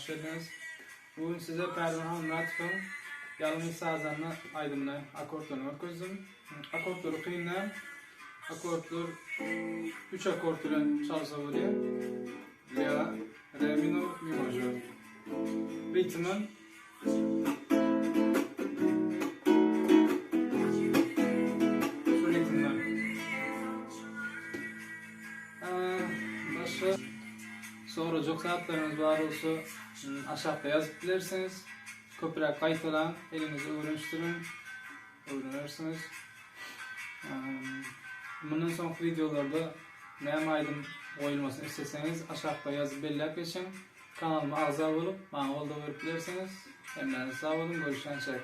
hoş geldiniz. Bugün size Palwan Halmyradow'un Ýalňyz sazanda aýdymyny akordlaryny ötküzdüm. Akordlary kyndan. Akordlar 3 akord bilen çalsa bolýar. La, re minor, mi majör. Ritmden şu ritmden. Başka soracak saatleriniz var olsa aşağıda yazıp bilirsiniz. Köpürek kayıtlan, elinizi öğrenirsiniz. Bundan sonraki videolarda näme aýdym goýulmasyny isteseniz aşağıda yazıp belläp geçin. Kanalyma AGZA bolup, bana olda verip bilirsiniz. Hemden sağ olun, görüşençe.